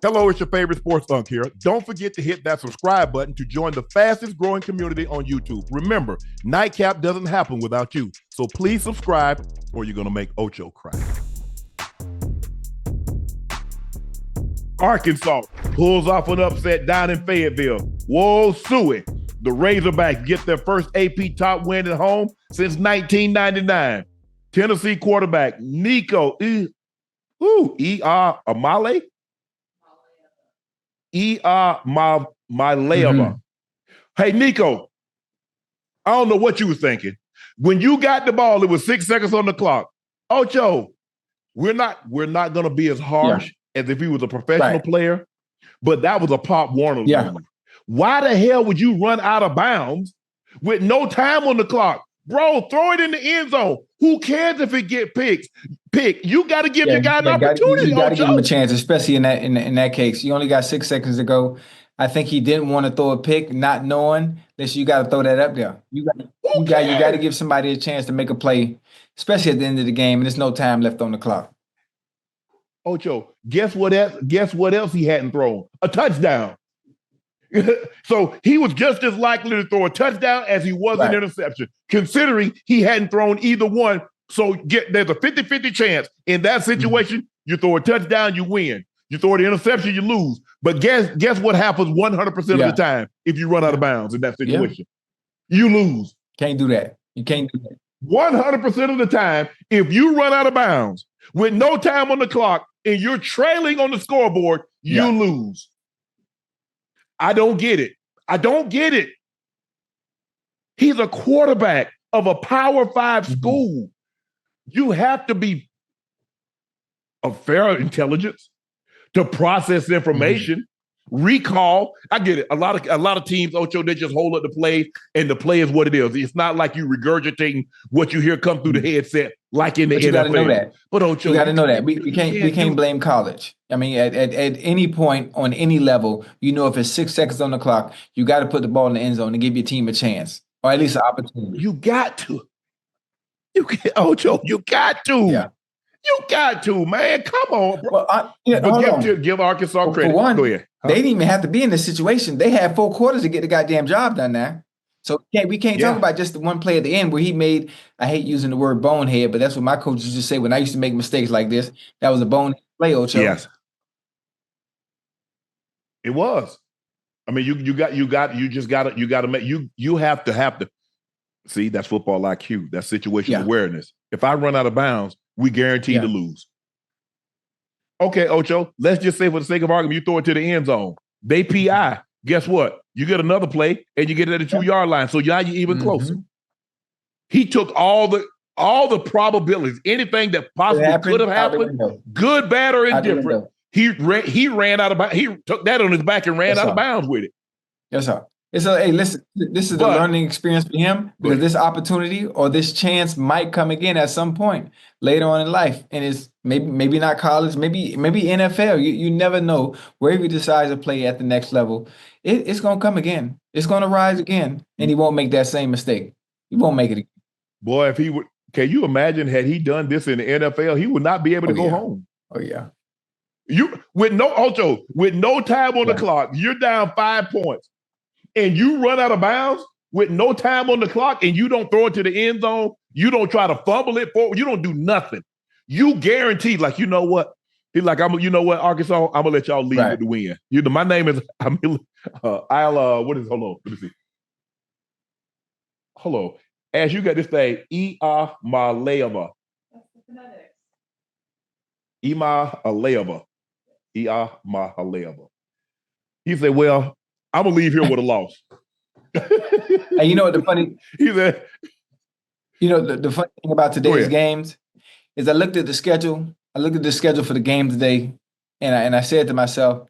Hello, it's your favorite sports Unc here. Don't forget to hit that subscribe button to join the fastest growing community on YouTube. Remember, Nightcap doesn't happen without you. So please subscribe or you're going to make Ocho cry. Arkansas pulls off an upset down in Fayetteville. Whoa, suey. The Razorbacks get their first AP top win at home since 1999. Tennessee quarterback Nico Iamaleava. Iamaleava. Hey, Nico, I don't know what you were thinking. When you got the ball, it was 6 seconds on the clock. Ocho, we're not going to be as harsh as if he was a professional player, but that was a Pop Warner moment. Why the hell would you run out of bounds with no time on the clock? Bro, throw it in the end zone. Who cares if it get picked? You got to give your guy an opportunity. You got to give him a chance, especially in that case. You only got 6 seconds to go. I think he didn't want to throw a pick, not knowing that you got to throw that up there. You got to give somebody a chance to make a play, especially at the end of the game, and there's no time left on the clock. Ocho, guess what else he hadn't thrown? A touchdown. So he was just as likely to throw a touchdown as he was an interception, considering he hadn't thrown either one. So there's a 50-50 chance in that situation. You throw a touchdown, you win. You throw an interception, you lose. But guess what happens 100% of the time if you run out of bounds in that situation? You lose. Can't do that. You can't do that. 100% of the time, if you run out of bounds with no time on the clock and you're trailing on the scoreboard, you lose. I don't get it. He's a quarterback of a Power 5 school. You have to be of fair intelligence to process information, recall. I get it. A lot of teams, Ocho, they just hold up the play, and the play is what it is. It's not like you regurgitating what you hear come through the headset, like in the NFL. You got to know that. But Ocho, you got to know that we can't blame college. I mean, at any point on any level, if it's 6 seconds on the clock, you got to put the ball in the end zone and give your team a chance, or at least an opportunity. You got to. Ocho, you got to. Yeah. You got to, man. Come on, bro. Well, give Arkansas credit. For one, go ahead. They didn't even have to be in this situation. They had 4 quarters to get the goddamn job done now. So we can't talk about just the one play at the end where he made, I hate using the word bonehead, but that's what my coaches used to say when I used to make mistakes like this. That was a bonehead play, Ocho. Yes. It was. I mean, you have to see, that's football IQ. That's situational awareness. If I run out of bounds, we guaranteed to lose. Okay, Ocho, let's just say for the sake of argument, you throw it to the end zone. They PI. Guess what? You get another play and you get it at the 2-yard line. So now you're even closer. He took all the probabilities, anything that possibly could have happened, good, bad, or indifferent. He ran out of bounds. He took that on his back and ran out of bounds with it. Yes, sir. Hey, listen, this is the learning experience for him, because this opportunity or this chance might come again at some point later on in life. And it's maybe not college, maybe NFL. You never know where he decides to play at the next level. It's going to come again. It's going to rise again, and he won't make that same mistake. He won't make it again. Boy, if he would, can you imagine had he done this in the NFL, he would not be able to go home. Oh, yeah. With no time on the clock, you're down 5 points. And you run out of bounds with no time on the clock, and you don't throw it to the end zone, you don't try to fumble it forward, you don't do nothing. You guarantee, like, you know what? He's like, Arkansas, I'm gonna let y'all lead with the win. My name is hold on, let me see. Hold on. As you got this thing, Iamaleava. That's the phonetics. Iamaleava. He said, well, I'm gonna leave here with a loss. And you know what the funny? He said, the funny thing about today's games is I looked at the schedule. I looked at the schedule for the game today, and I said to myself,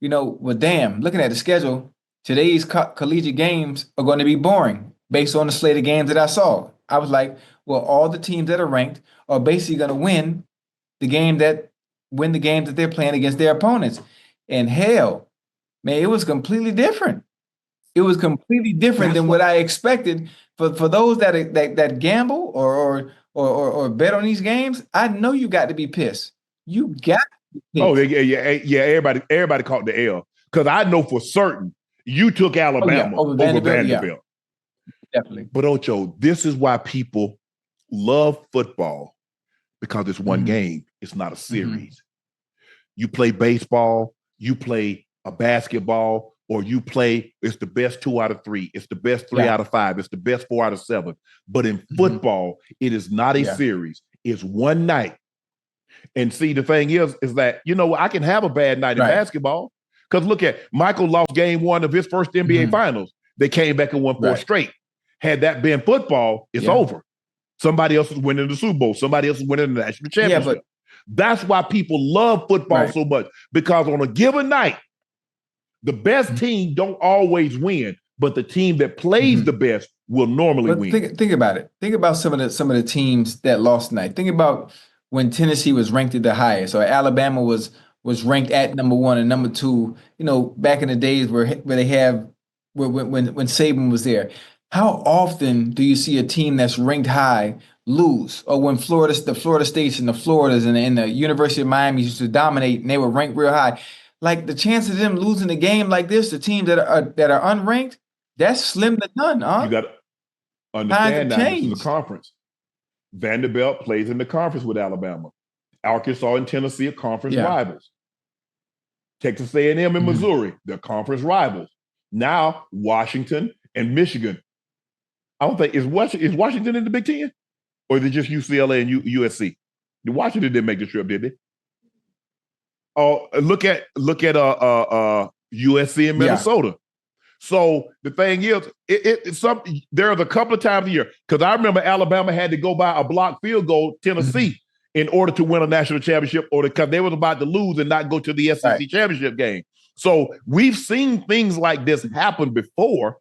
well, damn, looking at the schedule, today's collegiate games are going to be boring based on the slate of games that I saw. I was like, well, all the teams that are ranked are basically going to win the games that they're playing against their opponents. And hell, man, it was completely different. It was completely different than what I expected. For those that gamble or bet on these games, I know you got to be pissed. You got Oh, yeah. Everybody caught the L because I know for certain you took Alabama over Vanderbilt. Yeah. Definitely. But Ocho, this is why people love football, because it's one game. It's not a series. You play baseball, you play a basketball, or you play, it's the best 2 out of 3. It's the best 3 out of 5. It's the best 4 out of 7. But in football, it is not a series. It's one night. And see, the thing is that, I can have a bad night in basketball. Because look at, Michael lost game 1 of his first NBA finals. They came back and won 4 straight. Had that been football, it's over. Somebody else is winning the Super Bowl. Somebody else is winning the national championship. That's why people love football so much. Because on a given night, the best team don't always win, but the team that plays the best will normally win. Think about it. Think about some of the teams that lost tonight. Think about when Tennessee was ranked at the highest, or Alabama was ranked at number 1 and number 2. Back in the days where they have when Saban was there. How often do you see a team that's ranked high lose? Or when the Florida States and the Floridas and the University of Miami used to dominate and they were ranked real high. Like, the chance of them losing a game like this, the teams that are unranked, that's slim to none, huh? You got to understand now, this is a conference. Vanderbilt plays in the conference with Alabama. Arkansas and Tennessee are conference rivals. Texas A&M and Missouri, they're conference rivals. Now, Washington and Michigan. I don't think, is Washington in the Big Ten? Or is it just UCLA and USC? Washington didn't make the trip, did they? Oh, look at USC and Minnesota. Yeah. So the thing is, there's a couple of times a year, because I remember Alabama had to go by a blocked field goal, Tennessee, in order to win a national championship, or because they was about to lose and not go to the SEC championship game. So we've seen things like this happen before,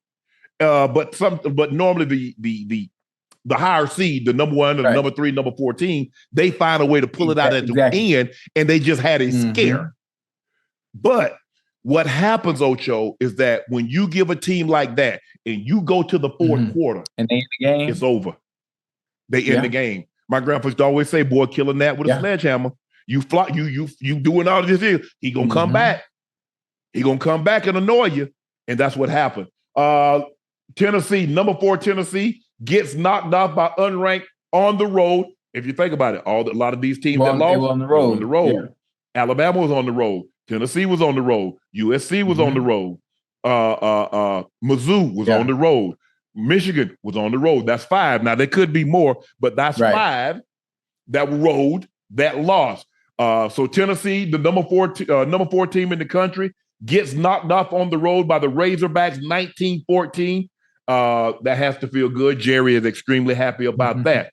but normally the higher seed, the number 1, the number 3, number 14, they find a way to pull it out at the end, and they just had a scare. But what happens, Ocho, is that when you give a team like that and you go to the fourth quarter and they end the game, it's over. They end the game. My grandpa used to always say, "Boy, killing that with a sledgehammer. You doing all of this here. He gonna come back. He gonna come back and annoy you." And that's what happened. Tennessee, number 4 Tennessee, gets knocked off by unranked on the road. If you think about it, a lot of these teams that lost were on the road. Yeah. Alabama was on the road. Tennessee was on the road. USC was on the road. Mizzou was on the road. Michigan was on the road. That's 5. Now, there could be more, but that's 5 that rode, that lost. So Tennessee, the number 4 team in the country, gets knocked off on the road by the Razorbacks 19-14. That has to feel good. Jerry is extremely happy about that.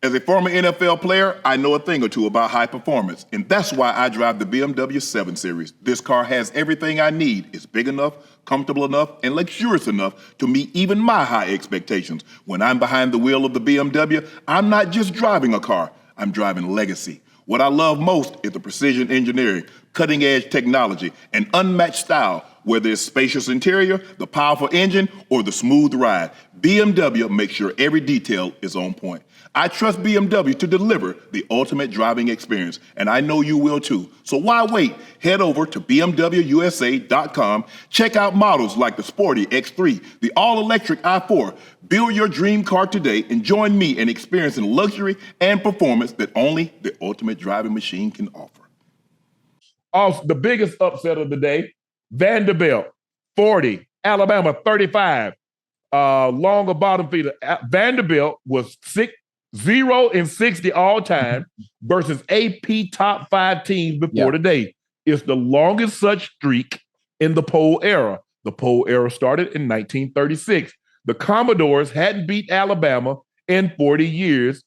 As a former NFL player, I know a thing or two about high performance, and that's why I drive the BMW 7 Series. This car has everything I need. It's big enough, comfortable enough, and luxurious enough to meet even my high expectations. When I'm behind the wheel of the BMW, I'm not just driving a car, I'm driving legacy. What I love most is the precision engineering, cutting-edge technology, and unmatched style. Whether it's spacious interior, the powerful engine, or the smooth ride, BMW makes sure every detail is on point. I trust BMW to deliver the ultimate driving experience, and I know you will too. So why wait? Head over to BMWUSA.com. Check out models like the sporty X3, the all-electric i4. Build your dream car today and join me in experiencing luxury and performance that only the ultimate driving machine can offer. Also, the biggest upset of the day, Vanderbilt 40, Alabama 35. Longer bottom feeder. Vanderbilt was 0-60 all time versus AP top 5 teams before today. It's the longest such streak in the poll era. The poll era started in 1936. The Commodores hadn't beat Alabama in 40 years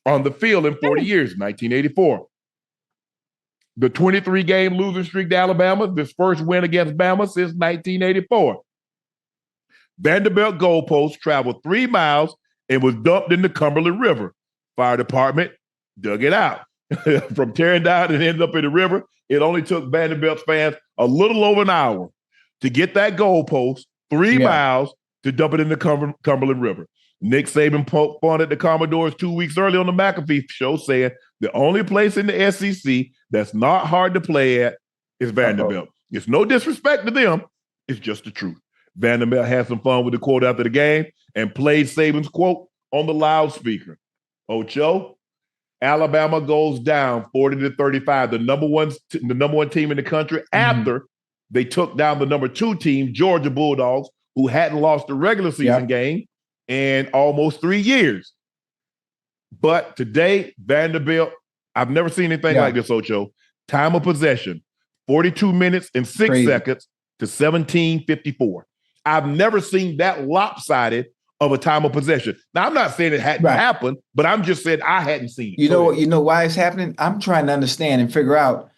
on the field in 40 years, 1984. The 23-game losing streak to Alabama, this first win against Bama since 1984. Vanderbilt goalpost traveled 3 miles and was dumped in the Cumberland River. Fire department dug it out. From tearing down and ended up in the river, it only took Vanderbilt fans a little over an hour to get that goalpost 3 miles to dump it in the Cumberland River. Nick Saban punted the Commodores 2 weeks early on the McAfee show saying, The only place in the SEC that's not hard to play at is Vanderbilt. It's no disrespect to them. It's just the truth. Vanderbilt had some fun with the quote after the game and played Saban's quote on the loudspeaker. Ocho, Alabama goes down 40-35, the number one team in the country after they took down the number 2 team, Georgia Bulldogs, who hadn't lost a regular season game in almost 3 years. But today, Vanderbilt, I've never seen anything like this, Ocho. Time of possession, 42 minutes and 6 seconds to 17:54. I've never seen that lopsided of a time of possession. Now, I'm not saying it hadn't happened, but I'm just saying I hadn't seen it. You know why it's happening? I'm trying to understand and figure out,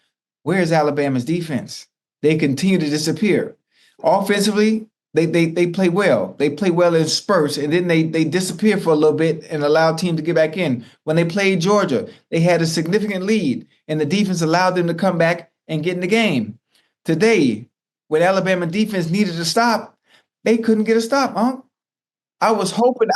where's Alabama's defense? They continue to disappear. Offensively, they play well. They play well in spurts, and then they disappear for a little bit and allow team to get back in. When they played Georgia, they had a significant lead, and the defense allowed them to come back and get in the game. Today, when Alabama defense needed to stop, they couldn't get a stop, Unc. I was hoping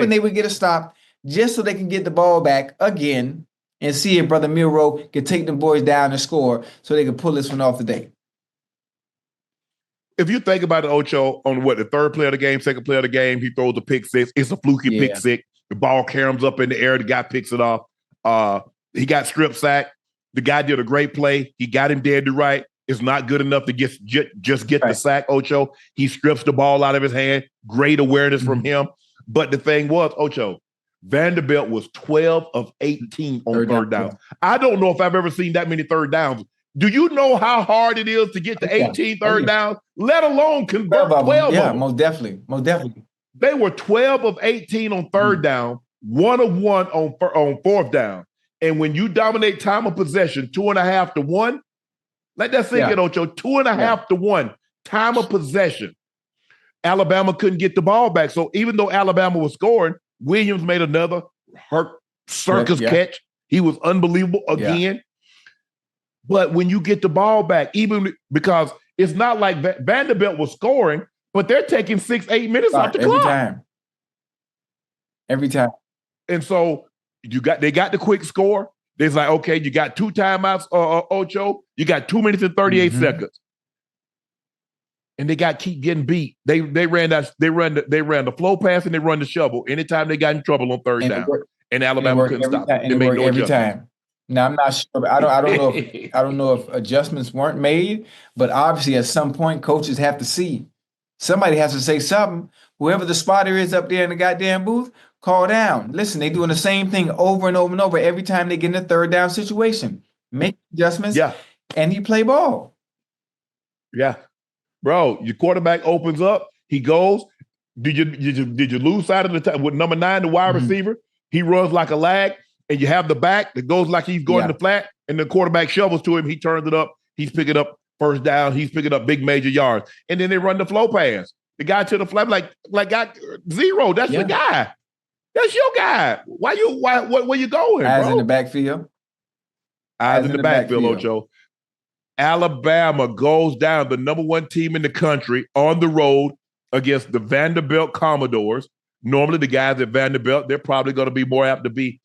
they would get a stop just so they can get the ball back again and see if Brother Milroe could take them boys down and score so they could pull this one off today. If you think about it, Ocho, on the third play of the game, second play of the game, he throws a pick six. It's a fluky pick six. The ball caroms up in the air. The guy picks it off. He got strip sacked. The guy did a great play. He got him dead to right. It's not good enough to just get the sack, Ocho. He strips the ball out of his hand. Great awareness from him. But the thing was, Ocho, Vanderbilt was 12 of 18 on third down. I don't know if I've ever seen that many third downs. Do you know how hard it is to get to 18 third down, let alone convert 12 of them? Yeah, most definitely. Most definitely. They were 12 of 18 on third down, 1 of 1 on fourth down. And when you dominate time of possession, 2.5 to 1, let that sink in, Ocho. 2.5 to 1 time of possession. Alabama couldn't get the ball back. So even though Alabama was scoring, Williams made another circus catch. He was unbelievable again. But when you get the ball back, even because it's not like Vanderbilt was scoring, but they're taking 6-8 minutes off the clock. Every time. And so they got the quick score. It's like, okay, you got 2 timeouts, Ocho. You got 2 minutes and 38 seconds. And they keep getting beat. They ran the flow pass and they run the shovel anytime they got in trouble on third down. And Alabama couldn't stop it. They made no every time. Now I'm not sure. I don't know if adjustments weren't made, but obviously at some point coaches have to see. Somebody has to say something. Whoever the spotter is up there in the goddamn booth, call down. Listen, they're doing the same thing over and over and over every time they get in a third down situation. Make adjustments. And you play ball. Yeah. Bro, your quarterback opens up. He goes. Did you lose sight of the time with number 9, the wide receiver? He runs like a lag. And you have the back that goes like he's going to the flat, and the quarterback shovels to him. He turns it up. He's picking up first down. He's picking up big major yards. And then they run the flow pass. The guy to the flat, like got 0. That's the guy. That's your guy. Where you going, Eyes bro? in the backfield. Eyes in the backfield, Ocho. Alabama goes down, the number 1 team in the country, on the road against the Vanderbilt Commodores. Normally, the guys at Vanderbilt, they're probably going to be more apt to be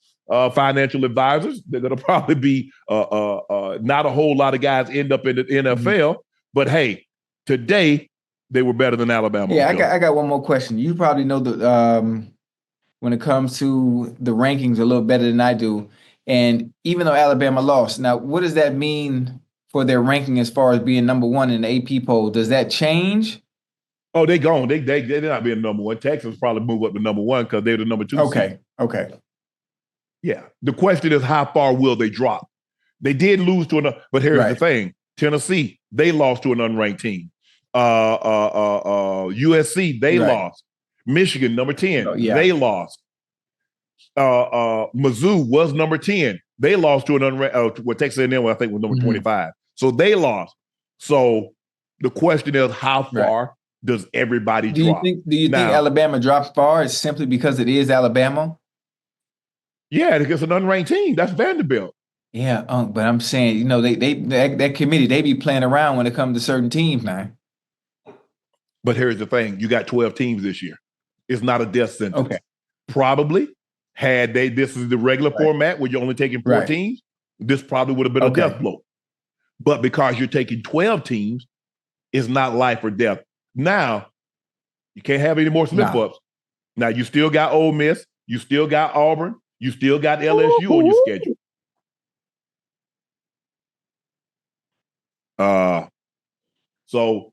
financial advisors. They're going to probably be not a whole lot of guys end up in the NFL. But hey, today they were better than Alabama. Yeah, I got one more question. You probably know the when it comes to the rankings a little better than I do. And even though Alabama lost, now what does that mean for their ranking as far as being number 1 in the AP poll? Does that change? Oh, they gone. They're not being number 1. Texas probably move up to number 1 because they're the number 2. Okay. Yeah. The question is, how far will they drop? They did lose to another, but here's the thing. Tennessee, they lost to an unranked team. USC, they lost. Michigan, number 10, they lost. Mizzou was number 10. They lost to an unranked, Texas A&M, I think, was number 25. So they lost. So the question is, how far does everybody drop? Do you think Alabama drops far is simply because it is Alabama? Yeah, it's an unranked team. That's Vanderbilt. Yeah, but I'm saying, that committee, they be playing around when it comes to certain teams, man. But here's the thing. You got 12 teams this year. It's not a death sentence. Okay. Probably Had this is the regular format where you're only taking 4 teams, this probably would have been a death blow. But because you're taking 12 teams, it's not life or death. Now, you can't have any more slip-ups. Now, you still got Ole Miss. You still got Auburn. You still got LSU on your schedule. So,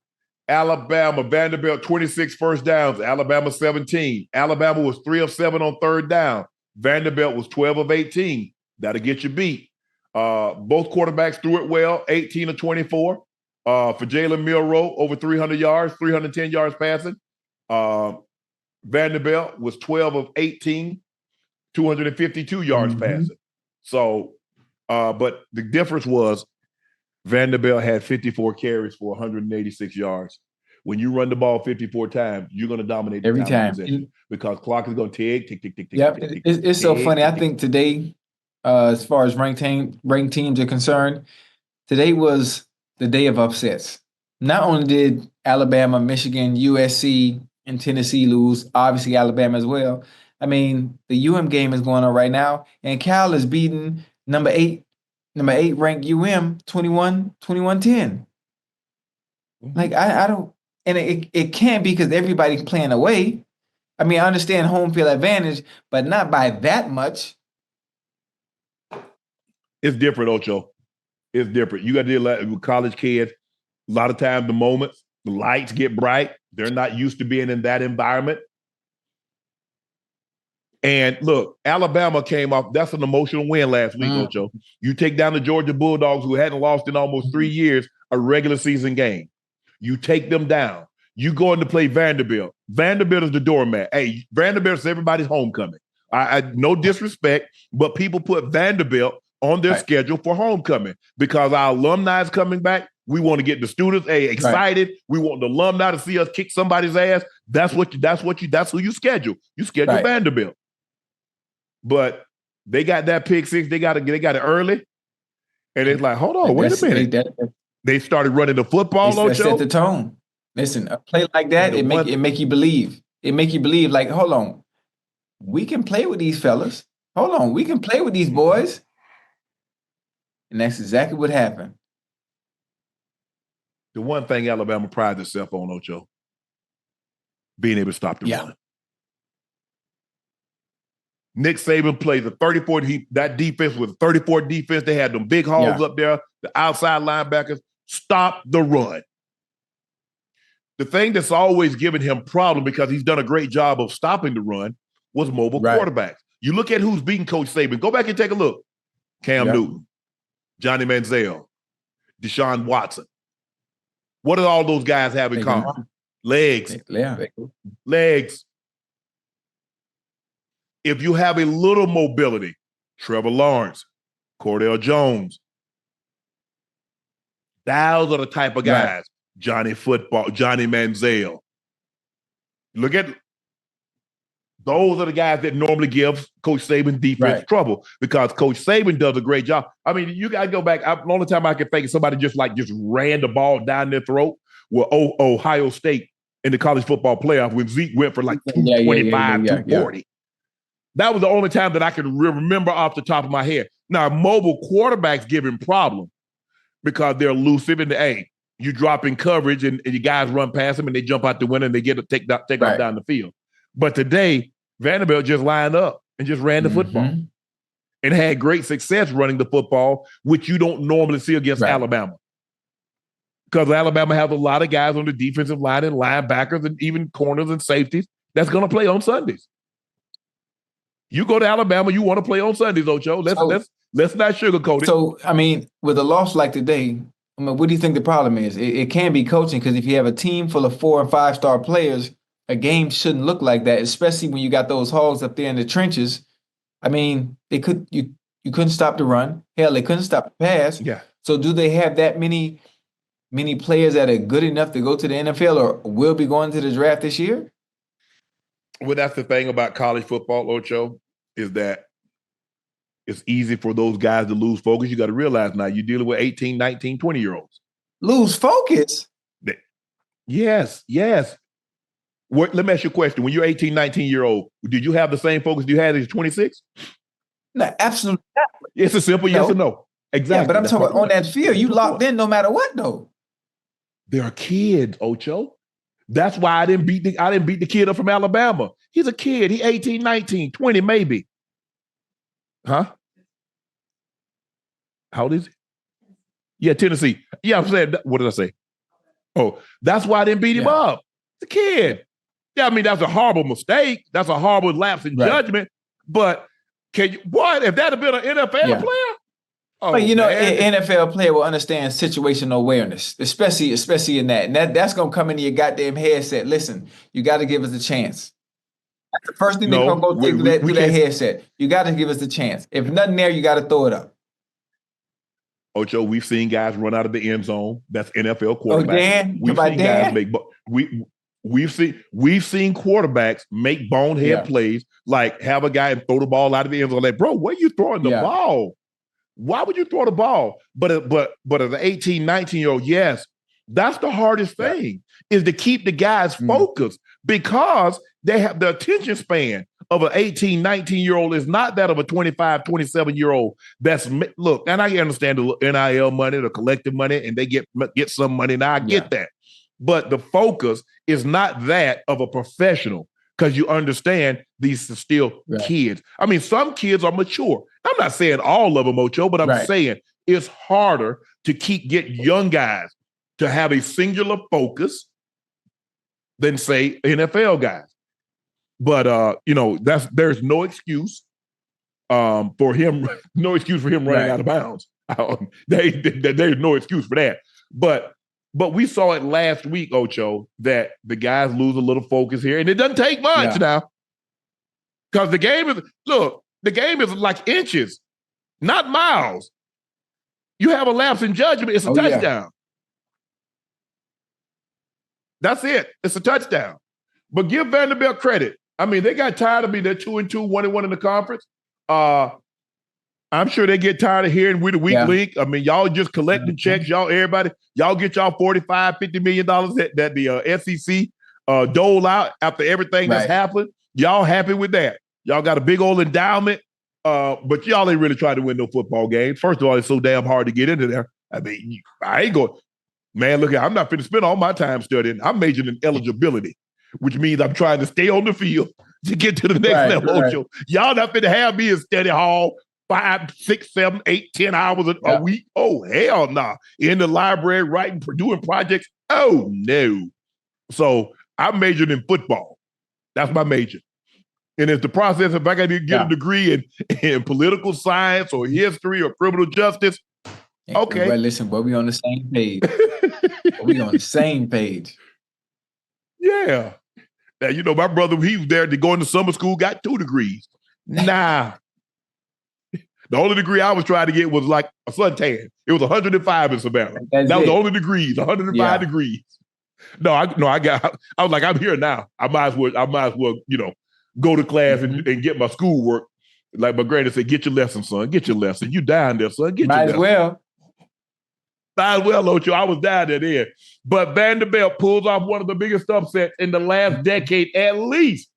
Alabama, Vanderbilt, 26 first downs. Alabama, 17. Alabama was 3 of 7 on third down. Vanderbilt was 12 of 18. That'll get you beat. Both quarterbacks threw it well, 18 of 24. For Jalen Milroe, over 300 yards, 310 yards passing. Vanderbilt was 12 of 18, 252 yards passing. So, but the difference was Vanderbilt had 54 carries for 186 yards. When you run the ball 54 times, you're going to dominate every time because clock is going to tick. It's so funny. I think today, as far as ranked teams are concerned, today was the day of upsets. Not only did Alabama, Michigan, USC, and Tennessee lose, obviously Alabama as well. I mean, the UM game is going on right now, and Cal is beating number 8 ranked UM 21-10. Like I don't, and it can't be because everybody's playing away. I mean, I understand home field advantage, but not by that much. It's different, Ocho. It's different. You got to deal with college kids. A lot of times the moments, the lights get bright. They're not used to being in that environment. And look, Alabama came off. That's an emotional win last week, Ocho. You take down the Georgia Bulldogs, who hadn't lost in almost 3 years, a regular season game. You take them down. You go in to play Vanderbilt. Vanderbilt is the doormat. Hey, Vanderbilt's everybody's homecoming. I no disrespect, but people put Vanderbilt on their schedule for homecoming because our alumni is coming back. We want to get the students excited. We want the alumni to see us kick somebody's ass. That's who you schedule. You schedule Vanderbilt. But they got that pick six. They got it early, and it's like, hold on, wait a minute. They started running the football. They set the tone. Listen, a play like that, it make you believe. It make you believe. Like, hold on, we can play with these fellas. Hold on, we can play with these boys. And that's exactly what happened. The one thing Alabama prides itself on, Ocho, being able to stop the run. Nick Saban plays a 34. That defense was a 34 defense. They had them big hogs up there. The outside linebackers stop the run. The thing that's always given him problem because he's done a great job of stopping the run was mobile quarterbacks. You look at who's beating Coach Saban. Go back and take a look. Cam Newton, Johnny Manziel, Deshaun Watson. What do all those guys have in common? Legs. Legs. If you have a little mobility, Trevor Lawrence, Cordell Jones, those are the type of guys. Johnny Football, Johnny Manziel. Look at those are the guys that normally give Coach Saban defense trouble because Coach Saban does a great job. I mean, you got to go back. The only time I can think of somebody just ran the ball down their throat were Ohio State in the college football playoff when Zeke went for like 225, 240. That was the only time that I can remember off the top of my head. Now, mobile quarterbacks give him problems because they're elusive and you drop in coverage and you guys run past them and they jump out the window and they get take off down the field. But today, Vanderbilt just lined up and just ran the football and had great success running the football, which you don't normally see against Alabama. Because Alabama has a lot of guys on the defensive line and linebackers and even corners and safeties that's going to play on Sundays. You go to Alabama, you want to play on Sundays, Ocho. Let's not sugarcoat it. So, I mean, with a loss like today, I mean, what do you think the problem is? It can be coaching because if you have a team full of 4- and 5-star players, a game shouldn't look like that, especially when you got those hogs up there in the trenches. I mean, you couldn't stop the run. Hell, they couldn't stop the pass. Yeah. So do they have that many players that are good enough to go to the NFL or will be going to the draft this year? Well, that's the thing about college football, Ocho, is that it's easy for those guys to lose focus. You got to realize now you're dealing with 18, 19, 20-year-olds. Lose focus? Yes. Let me ask you a question. When you're 18, 19-year-old, did you have the same focus you had as 26? No, absolutely not. It's a simple yes or no. Exactly. Yeah, but I'm talking about on that field, you locked in no matter what, though. There are kids, Ocho. That's why I didn't beat the kid up from Alabama. He's a kid. He's 18, 19, 20 maybe. Huh? How old is he? Yeah, Tennessee. Yeah, I'm saying, what did I say? Oh, that's why I didn't beat him up. The kid. Yeah, I mean, that's a horrible mistake. That's a horrible lapse in judgment. But if that had been an NFL player? Oh, but an NFL player will understand situational awareness, especially in that. And that's going to come into your goddamn headset. Listen, you got to give us a chance. That's the first thing they're going to go through that headset. You got to give us the chance. If nothing there, you got to throw it up. Ocho, we've seen guys run out of the end zone. That's NFL quarterbacks. We've seen guys make we've seen quarterbacks make bonehead plays, like have a guy throw the ball out of the end zone. Like, bro, where are you throwing the ball? Why would you throw the ball? But as an 18, 19-year-old, yes, that's the hardest thing is to keep the guys focused because they have the attention span of an 18, 19-year-old is not that of a 25, 27-year-old. Look, and I understand the NIL money, the collective money, and they get some money. Now I get that. But the focus is not that of a professional because you understand these are still kids. I mean, some kids are mature. I'm not saying all of them, Ocho, but I'm saying it's harder to get young guys to have a singular focus than, say, NFL guys. But there's no excuse for him. No excuse for him running out of bounds. There's no excuse for that. But we saw it last week, Ocho, that the guys lose a little focus here, and it doesn't take much now. Because the game is like inches, not miles. You have a lapse in judgment, it's a touchdown. That's it. It's a touchdown. But give Vanderbilt credit. I mean, they got tired of being there 2-2, 1-1 in the conference. I'm sure they get tired of hearing we the weak link. I mean, y'all just collecting checks. Y'all get y'all $45, $50 million that the SEC dole out after everything that's happened. Y'all happy with that? Y'all got a big old endowment, but y'all ain't really trying to win no football games. First of all, it's so damn hard to get into there. I mean, I ain't going. Man, look, I'm not finna spend all my time studying. I'm majoring in eligibility, which means I'm trying to stay on the field to get to the next level. Right. Y'all not finna have me in study hall 5, 6, 7, 8, 10 hours a week. Oh, hell nah. In the library writing, doing projects. Oh, no. So I majored in football. That's my major. And it's the process, if I got to get a degree in political science or history or criminal justice, okay. But listen, we on the same page. We on the same page. Yeah. Now, my brother, he was there to go into summer school, got 2 degrees. Nah. The only degree I was trying to get was like a suntan. It was 105 in Savannah. That was the only degrees, 105 degrees. I was like, I'm here now. I might as well, go to class and get my schoolwork. Like my granny said, get your lesson, son. Get your lesson. You down there, son. Get your lesson. Might as well, Ocho. I was down there then. But Vanderbilt pulls off one of the biggest upsets in the last decade, at least.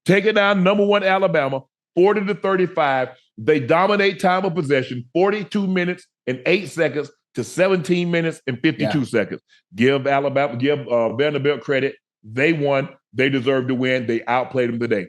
Taking down number 1 Alabama, 40-35. They dominate time of possession, 42 minutes and 8 seconds to 17 minutes and 52 seconds. Give Vanderbilt credit. They won. They deserve to win. They outplayed them today.